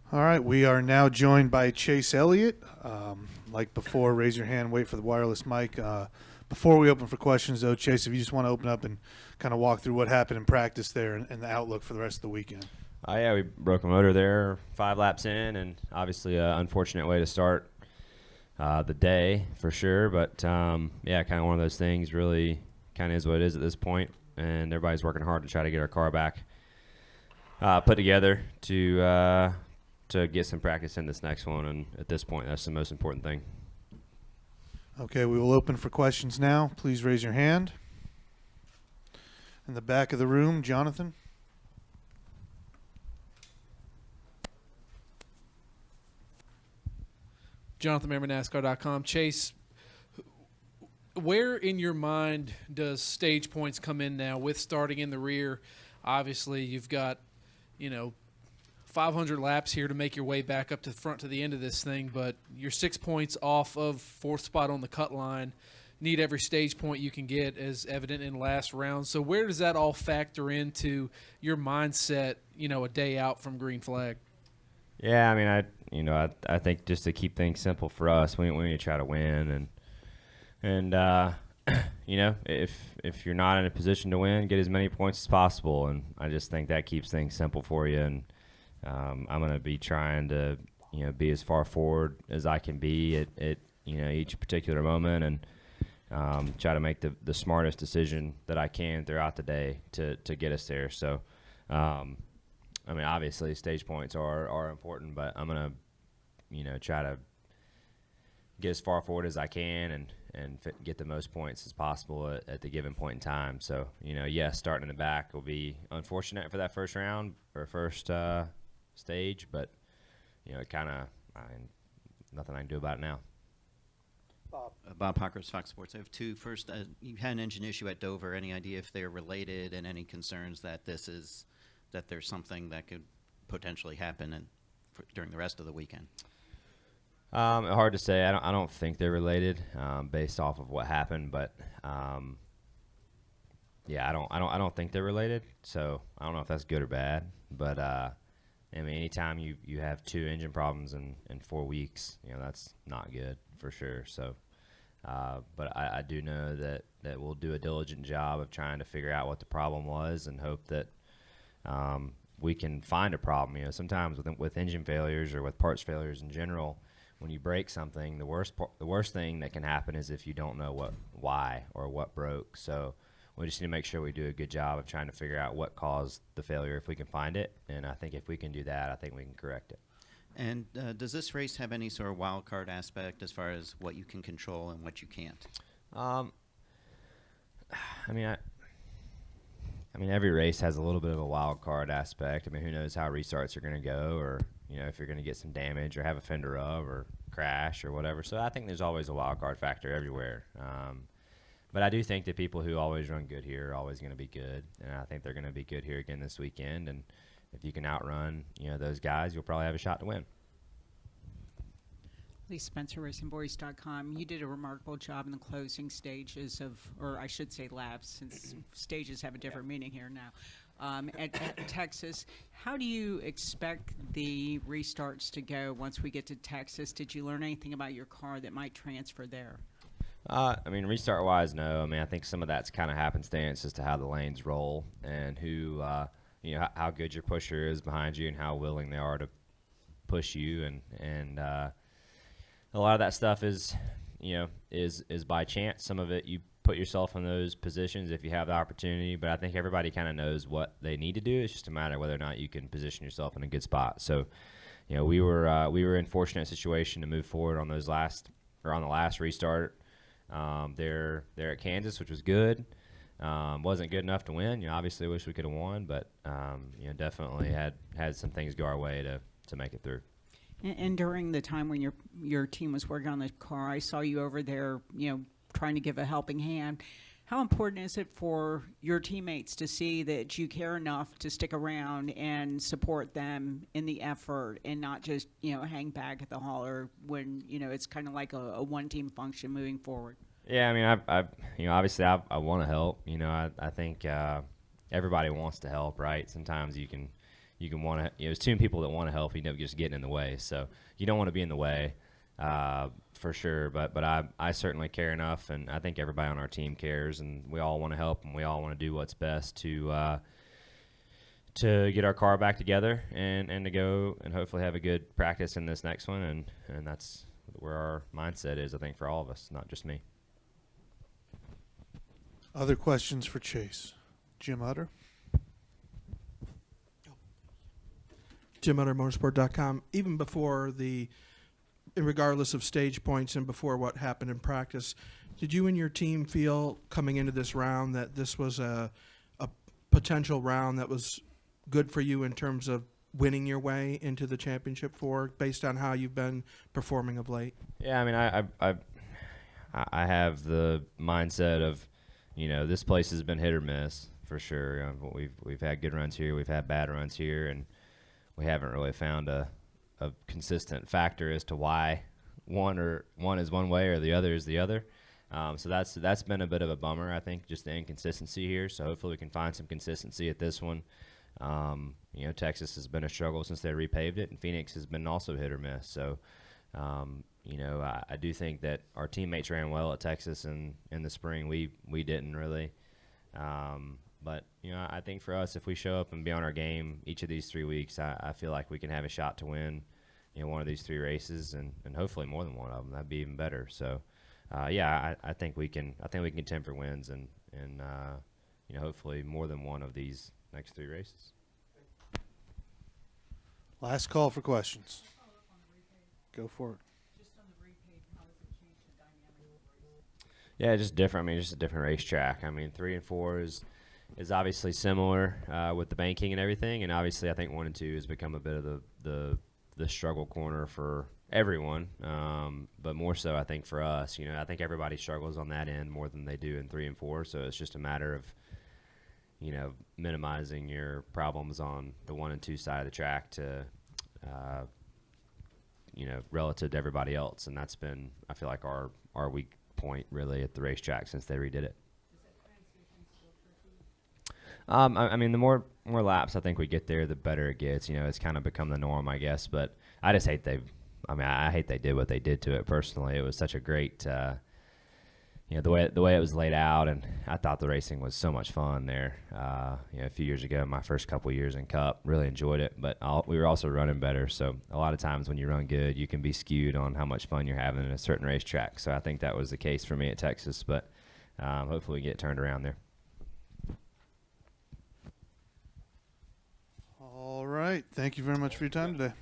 All right, we are now joined by Chase Elliott. Like before, raise your hand, wait for the wireless mic. Before we open for questions, though, Chase, if you just want to open up and kind of walk through what happened in practice there and the outlook for the rest of the weekend. Yeah, we broke a motor there 5 laps in, and obviously an unfortunate way to start the day for sure. But, yeah, kind of one of those things really kind of is what it is at this point, and everybody's working hard to try to get our car back put together to get some practice in this next one, and at this point, that's the most important thing. Okay, we will open for questions now. Please raise your hand. In the back of the room, Jonathan. Jonathan Member, NASCAR.com. Chase, where in your mind does stage points come in now with starting in the rear? Obviously, you've got, 500 laps here to make your way back up to the front to the end of this thing, but you're 6 points off of fourth spot on the cut line. Need every stage point you can get, as evident in last round. So where does that all factor into your mindset, a day out from green flag? Yeah, I mean, I think just to keep things simple for us, we need to try to win, and if you're not in a position to win, get as many points as possible, and I just think that keeps things simple for you. And I'm going to be trying to be as far forward as I can be at each particular moment, and try to make the smartest decision that I can throughout the day to get us there. So. Obviously stage points are important, but I'm going to, try to get as far forward as I can and get the most points as possible at the given point in time. So, yes, starting in the back will be unfortunate for that first round or first stage, but, nothing I can do about it now. Bob Pockers, Fox Sports. I have two. First, you had an engine issue at Dover. Any idea if they're related, and any concerns that that there's something that could potentially happen during the rest of the weekend? Hard to say. I don't think they're related based off of what happened, but yeah, I don't think they're related. So I don't know if that's good or bad, but anytime you have 2 engine problems in 4 weeks, that's not good for sure. So, but I do know that we'll do a diligent job of trying to figure out what the problem was and hope that we can find a problem. Sometimes with engine failures or with parts failures in general, when you break something, the worst thing that can happen is if you don't know why or what broke. So we just need to make sure we do a good job of trying to figure out what caused the failure if we can find it. And I think if we can do that, I think we can correct it. And does this race have any sort of wild card aspect as far as what you can control and what you can't? Every race has a little bit of a wild card aspect. Who knows how restarts are going to go, or if you're going to get some damage or have a fender rub or crash or whatever. So I think there's always a wild card factor everywhere. But I do think that people who always run good here are always going to be good, and I think they're going to be good here again this weekend. And if you can outrun those guys, you'll probably have a shot to win. Lee Spencer, RacingVoice.com. You did a remarkable job in the closing stages or I should say laps, since stages have a different meaning here now, at Texas. How do you expect the restarts to go once we get to Texas? Did you learn anything about your car that might transfer there? Restart-wise, no. I think some of that's kind of happenstance as to how the lanes roll and who, how good your pusher is behind you and how willing they are to push you, and a lot of that stuff is by chance. Some of it you put yourself in those positions if you have the opportunity, but I think everybody kind of knows what they need to do. It's just a matter of whether or not you can position yourself in a good spot. So, we were in fortunate situation to move forward on on the last restart. They're at Kansas, which was good. Wasn't good enough to win. Obviously wish we could have won, but definitely had some things go our way to make it through. And during the time when your team was working on the car, I saw you over there, trying to give a helping hand. How important is it for your teammates to see that you care enough to stick around and support them in the effort and not just, hang back at the hauler when, it's kind of like a one-team function moving forward? Yeah, obviously I want to help. I think everybody wants to help, right? Sometimes you can you can want to, there's too many people that want to help. You know, just getting in the way. So you don't want to be in the way, for sure. But I certainly care enough, and I think everybody on our team cares, and we all want to help, and we all want to do what's best to get our car back together and to go and hopefully have a good practice in this next one, and that's where our mindset is, I think, for all of us, not just me. Other questions for Chase? Jim Utter? Jim Utter, motorsport.com. Even before regardless of stage points and before what happened in practice, did you and your team feel coming into this round that this was a potential round that was good for you in terms of winning your way into the championship four based on how you've been performing of late? Yeah, I mean, I have the mindset of, this place has been hit or miss for sure. We've had good runs here, we've had bad runs here, and we haven't really found a consistent factor as to why one is one way or the other is the other. So that's been a bit of a bummer, I think, just the inconsistency here. So hopefully we can find some consistency at this one. Texas has been a struggle since they repaved it, and Phoenix has been also hit or miss. So, I do think that our teammates ran well at Texas in the spring. We didn't really. But I think for us, if we show up and be on our game each of these 3 weeks, I feel like we can have a shot to win, one of these 3 races, and hopefully more than one of them. That'd be even better. So, I think we can. I think we can contend for wins, and hopefully more than one of these next 3 races. Last call for questions. Go for it. Yeah, just different. I mean, just a different racetrack. I mean, 3 and 4 is obviously similar with the banking and everything, and obviously I think 1 and 2 has become a bit of the struggle corner for everyone, but more so I think for us. I think everybody struggles on that end more than they do in 3 and 4, so it's just a matter of minimizing your problems on the 1 and 2 side of the track to relative to everybody else, and that's been, I feel like, our weak point really at the racetrack since they redid it. I mean, the more laps I think we get there, the better it gets. It's kind of become the norm, I guess. But I just hate I hate they did what they did to it personally. It was such a great, the way it was laid out, and I thought the racing was so much fun there. A few years ago, my first couple years in Cup, really enjoyed it. But we were also running better, so a lot of times when you run good, you can be skewed on how much fun you're having in a certain racetrack. So I think that was the case for me at Texas. But hopefully we get it turned around there. All right. Thank you very much for your time today.